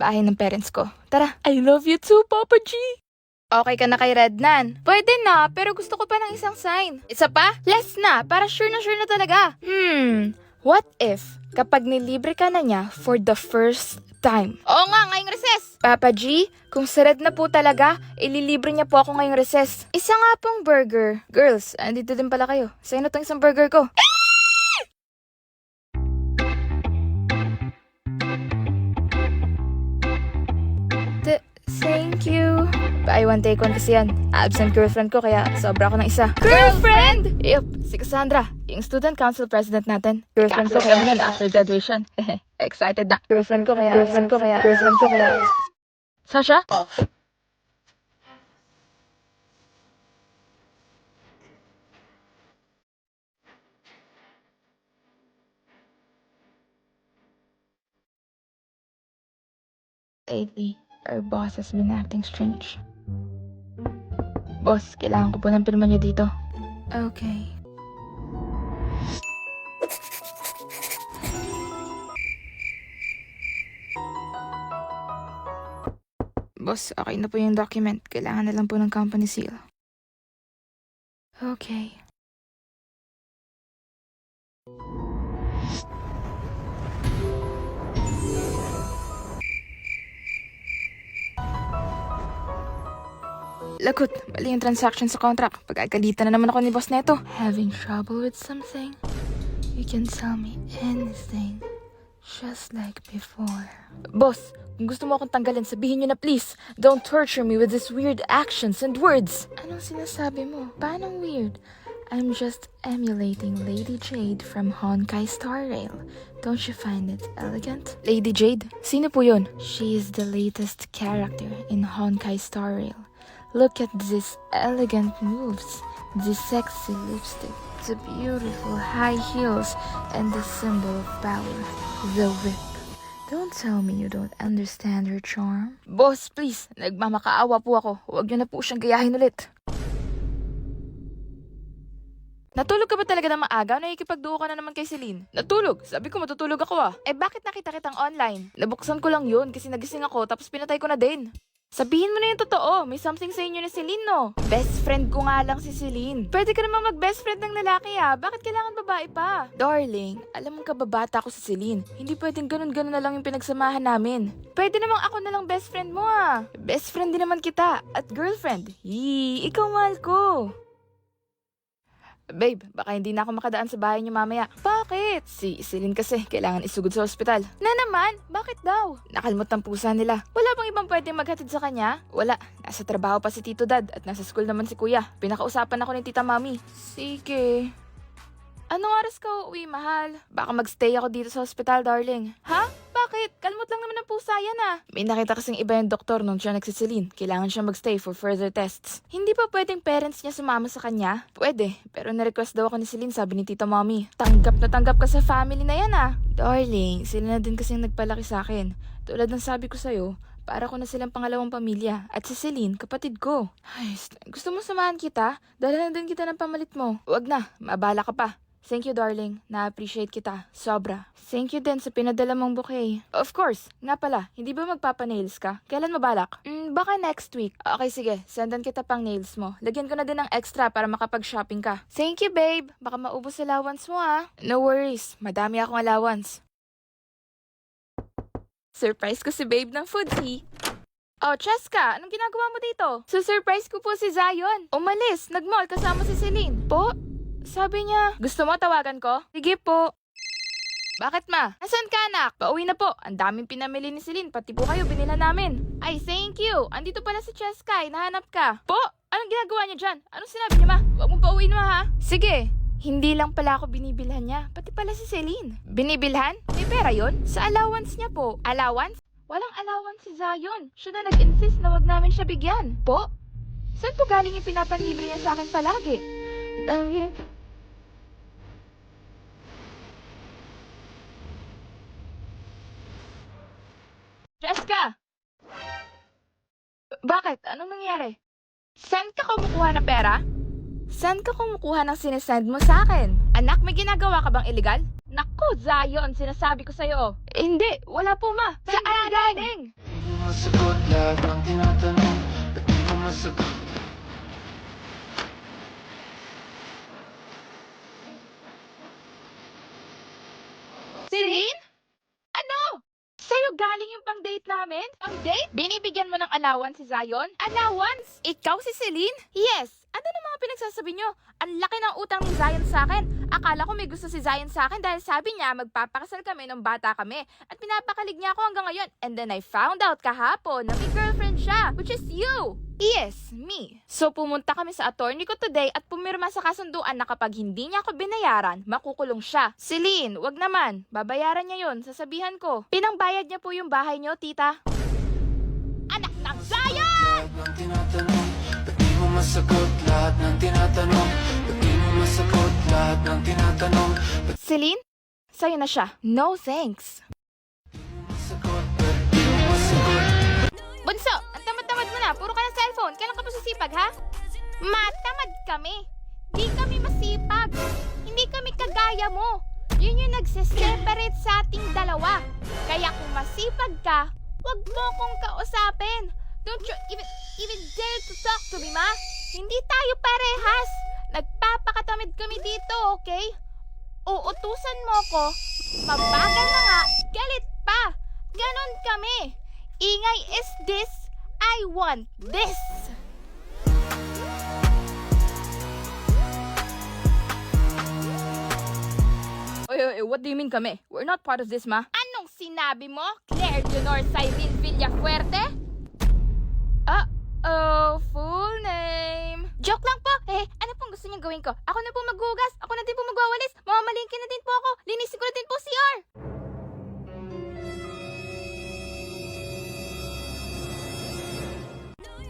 bahay ng parents ko. Tara. I love you too, Papa G! Okay ka na kay Rednan? Pwede na, pero gusto ko pa ng isang sign. Isa pa? Less na, para sure na talaga. What if kapag nilibre ka na niya for the first time? Oo nga, ngayong recess! Papa G, kung si Red na po talaga, ililibre niya po ako ngayong recess. Isa nga pong burger. Girls, andito din pala kayo. Sa'yo na tong isang burger ko. Thank you. Buy one, take one kasi yan. Absent girlfriend ko kaya sobra ako ng isa. Girlfriend? Yup, si Cassandra, yung student council president natin. Girlfriend ko kaya naman after graduation. Excited na. Girlfriend ko kaya. Sasha? Lately, our boss has been acting strange. Boss, kailangan ko po ng pirma niyo dito. Okay. Boss, okay na po yung document. Kailangan na lang po ng company seal. Okay. Lagot, mali yung transaction sa contract. Pagkagalitan na naman ako ni boss neto. Having trouble with something? You can tell me anything. Just like before. Boss, kung gusto mo akong tanggalin, sabihin niyo na please. Don't torture me with these weird actions and words. Anong sinasabi mo? Paano weird? I'm just emulating Lady Jade from Honkai Star Rail. Don't you find it elegant? Lady Jade? Sino po yun? She is the latest character in Honkai Star Rail. Look at these elegant moves, the sexy lipstick, the beautiful high heels, and the symbol of power, the whip. Don't tell me you don't understand her charm. Boss, please, nagmamakaawa po ako. Huwag niyo na po siyang gayahin ulit. Natulog ka ba talaga ng maaga? Nakikipagduo ka na naman kay Celine. Natulog? Sabi ko matutulog ako ah. Eh bakit nakita kitang online? Nabuksan ko lang yun kasi nagising ako tapos pinatay ko na din. Sabihin mo na yung totoo. May something sa inyo ni Celine, no? Best friend ko nga lang si Celine. Pwede ka naman mag-best friend ng lalaki, ah. Bakit kailangan babae pa? Darling, alam mong kababata ko si Celine. Hindi pwedeng ganun-ganun na lang yung pinagsamahan namin. Pwede namang ako na lang best friend mo, ah. Best friend din naman kita. At girlfriend. Yee, ikaw mahal ko. Babe, baka hindi na ako makadaan sa bahay niyo mamaya. Bakit? Si Celine kasi, kailangan isugod sa ospital. Na naman? Bakit daw? Nakalmot ng pusa nila. Wala bang ibang pwedeng maghatid sa kanya? Wala. Nasa trabaho pa si Tito Dad at nasa school naman si Kuya. Pinakausapan ako ni Tita Mami. Sige. Anong oras ka uuwi, mahal? Baka magstay ako dito sa ospital, darling. Ha? Bakit? Kalmot lang naman ang pusa yan ah. May nakita kasing iba yung doktor nung siya nagsisilin. Kailangan siya magstay for further tests. Hindi pa pwedeng parents niya sumama sa kanya? Pwede, pero na-request daw ako ni Celine, sabi ni Tita Mommy. Tanggap na tanggap ka sa family na yan ah. Darling, sila na din kasing nagpalaki sa akin. Tulad ng sabi ko sa'yo, para ko na silang pangalawang pamilya. At si Celine, kapatid ko. Ay, gusto mo samahan kita? Dala na din kita ng pamalit mo. Wag na, maabala ka pa. Thank you, darling. Na-appreciate kita. Sobra. Thank you din sa pinadala mong bouquet. Of course. Nga pala, hindi ba magpapa-nails ka? Kailan mabalak? Baka next week. Okay, sige. Sendan kita pang nails mo. Lagyan ko na din ng extra para makapag-shopping ka. Thank you, babe. Baka maubos allowance mo, ah. No worries. Madami akong allowance. Surprise ko si babe ng foodie. Oh, Cheska, anong ginagawa mo dito? Surprise ko po si Zion. Umalis, nag-mall kasama si Celine. Po? Sabi niya, gusto mo tawagan ko? Sige po. Bakit ma? Nasaan ka anak? Pauwi na po. Ang daming pinamili ni Celine, pati po kayo binila namin. Ay, thank you. Andito pala si Cheska, nahanap ka. Po? Anong ginagawa niya dyan? Anong sinabi niya ma? Huwag mong pauwiin ma ha? Sige. Hindi lang pala ako binibilhan niya, pati pala si Celine. Binibilhan? May pera yon? Sa allowance niya po. Allowance? Walang allowance si Zion. Siya na nag-insist na wag namin siya bigyan. Po? Saan po galing yung pinapanlibre niya sa akin palagi? Jessica! Bakit? Anong nangyari? Saan ka kumukuha ng pera? Saan ka kumukuha ng sinesend mo sa akin? Anak, may ginagawa ka bang illegal? Naku, Zion, sinasabi ko sa'yo. Hindi, wala po ma. Saan galing? Di mo masagot lahat ng tinatanong. Ba't di mo masagot? Celine? Ano? Sa'yo galing yung pang-date namin? Pang-date? Binibigyan mo ng allowance si Zion? Allowance? Ikaw si Celine? Yes. Ano na mga pinagsasabi nyo? Ang laki ng utang ni Zion sa akin. Akala ko may gusto si Zion sa akin dahil sabi niya magpapakasal kami nung bata kami. At pinapakalig niya ako hanggang ngayon. And then I found out kahapon na may girlfriend siya, which is you. Yes, me. So pumunta kami sa attorney ko today at pumirma sa kasunduan na kapag hindi niya ako binayaran, makukulong siya. Celine, wag naman. Babayaran niya yun, sasabihan ko. Pinangbayad niya po yung bahay niyo, tita. Anak ng Zion! Lahat ng tinatanong. Ba't di mo masagot lahat ng tinatanong? Ba't di mo masagot lahat ng tinatanong? Ba't Celine, sa'yo na siya. No thanks. di mo masagot? Ba't di mo masagot? Bunso, ang tamad-tamad mo na. Puro ka ng cellphone. Kailan ka pa sisipag, ha? Matamad kami. Di kami masipag. Hindi kami kagaya mo. Yun yung nagsiseparate sa ating dalawa. Kaya kung masipag ka, wag mo kong kausapin. Don't you even dare to talk to me, ma? Hindi tayo parehas. Nagpapakatamid kami dito, okay? Uutusan mo ko, mabagal na nga, galit pa. Ganon kami. Ingay is this, I want this. Oy, what do you mean kami? We're not part of this, ma. Anong sinabi mo? Claire Leonor Cyrene Villafuerte? Full name. Joke lang po. Ano pong gusto niyong gawin ko? Ako na po maghugas. Ako na din po magwawalis. Mamamalingkin na din po ako. Linisin ko na din po CR.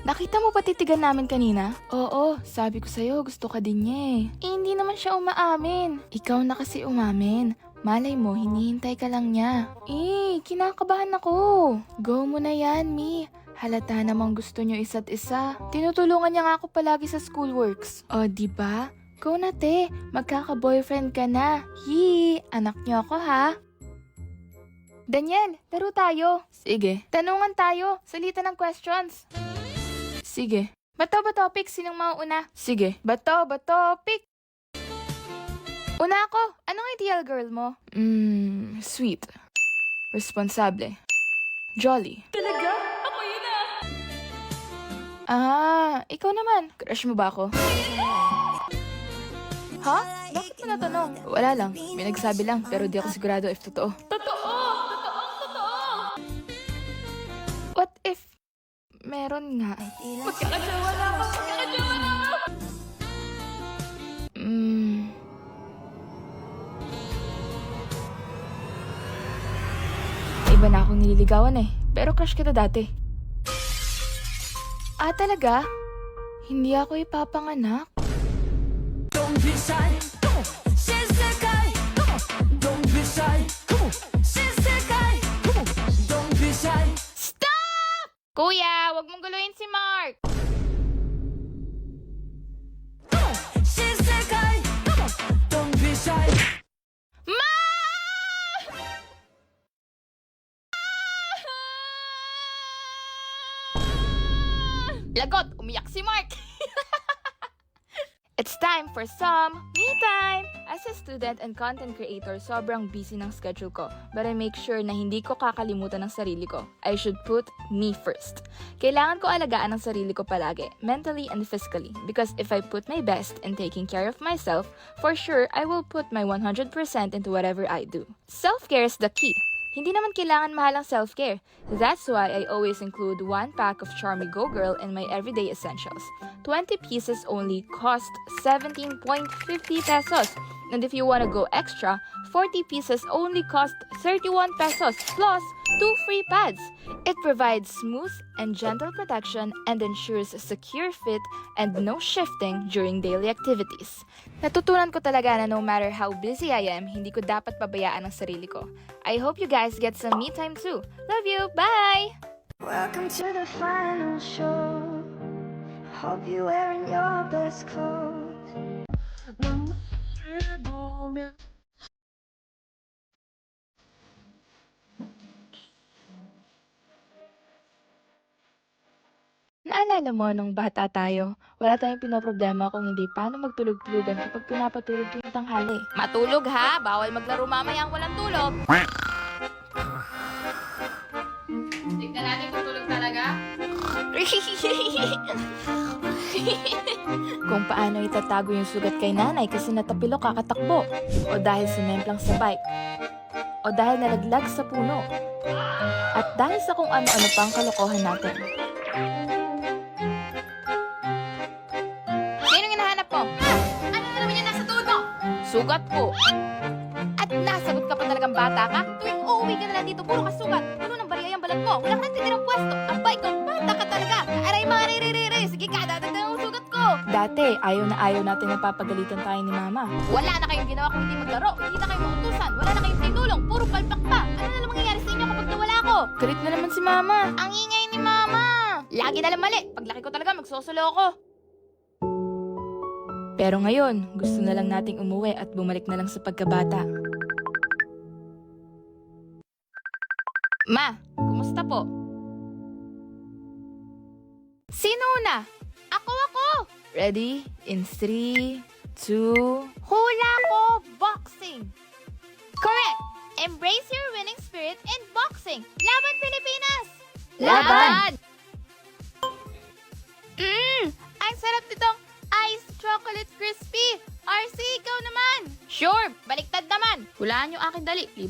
Nakita mo pa titigan namin kanina? Oo, sabi ko sa'yo, gusto ka din niya eh. Hindi naman siya umaamin. Ikaw na kasi umamin. Malay mo, hinihintay ka lang niya. Kinakabahan ako. Go mo na yan, Mi. Halata namang gusto niyo isa't isa. Tinutulungan niya nga ako palagi sa schoolworks. O, diba? Go na te, magkaka-boyfriend ka na. Anak niyo ako ha. Daniel, laro tayo. Sige. Tanungan tayo, salita ng questions. Sige. Bato ba topic? Sinong mauuna? Sige. Bato ba topic? Una ako. Anong ideal girl mo? Sweet. Responsable. Jolly. Talaga? Ako yun ikaw naman. Crush mo ba ako? Ha? Bakit mo natanong? Wala lang. May nagsabi lang, pero di ako sigurado if totoo. Totoo! What if meron nga? Magkakajawa na ako! Iba na akong nililigawan eh. Pero crush kita dati. Talaga? Hindi ako ipapanganak? Don't be shy, come on, Shisekai, come on. Don't be shy, come on, Shisekai, come on. Don't be shy. Stop! Kuya, wag mong guluhin si Mark. Come on, Shisekai, come on. Don't be shy. Ma! Lagot, umiyak si Mark. It's time for some me time! As a student and content creator, sobrang busy ng schedule ko. But I make sure na hindi ko kakalimutan ng sarili ko. I should put me first. Kailangan ko alagaan ang sarili ko palagi, mentally and physically. Because if I put my best in taking care of myself, for sure, I will put my 100% into whatever I do. Self-care is the key. Hindi naman kailangan mahal ang self-care. That's why I always include 1 pack of Charmy Go Girl in my everyday essentials. 20 pieces only cost 17.50 pesos. And if you want to go extra, 40 pieces only cost 31 pesos plus 2 free pads. It provides smooth and gentle protection and ensures a secure fit and no shifting during daily activities. Natutunan ko talaga na no matter how busy I am, hindi ko dapat pabayaan ang sarili ko. I hope you guys get some me time too. Love you. Bye! Welcome to the final show. Hope you're wearing your best clothes. Naalala mo nung bata tayo, wala tayong pinoproblema kung hindi paano magtulog-tulugan kapag pinapatulog yung tanghali. Matulog ha! Bawal maglaro mamaya ang walang tulog! Tignan natin kung tulog talaga. Kung paano itatago yung sugat kay nanay kasi natapilo kakatakbo. O dahil sumemplang sa bike. O dahil nalaglag sa puno. At dahil sa kung ano-ano pang kalokohan natin. Sinong hinahanap mo? Ano na naman yung nasa tuhod mo? Sugat ko. At nasagot ka pa talagang bata ka? Tuwing uuwi ka na lang dito, puro ka sugat. Puno ng barya yung balat mo. Wala ka nang titirang pwesto. Abay ko, bata ka talaga. Aray mga re. Sige ka, dadagdagan ang sugat ko. Dati, ayaw na ayaw natin napapagalitan tayo ni mama. Wala na kayong ginawa kung hindi maglaro. Hindi na kayo mautusan. Wala na kayong tinulong. Puro palpak pa. Ano na lang mangyayari sa inyo kapag nawala ako? Galit na naman si mama. Ang ingay ni mama. Lagi na lang mali. Paglaki ko talaga, magsusulo ako. Pero ngayon, gusto na lang nating umuwi at bumalik na lang sa pagkabata. Ma, kumusta po? Sino una? Ako! Ready? In 3, 2... Hula ko! Boxing! Correct! Embrace your winning spirit in boxing! Laban Pilipinas! Laban! Ang sarap nitong Ice Chocolate Crispy! RC, ikaw naman! Sure! Baliktad naman! Hulaan yung aking dali. Libre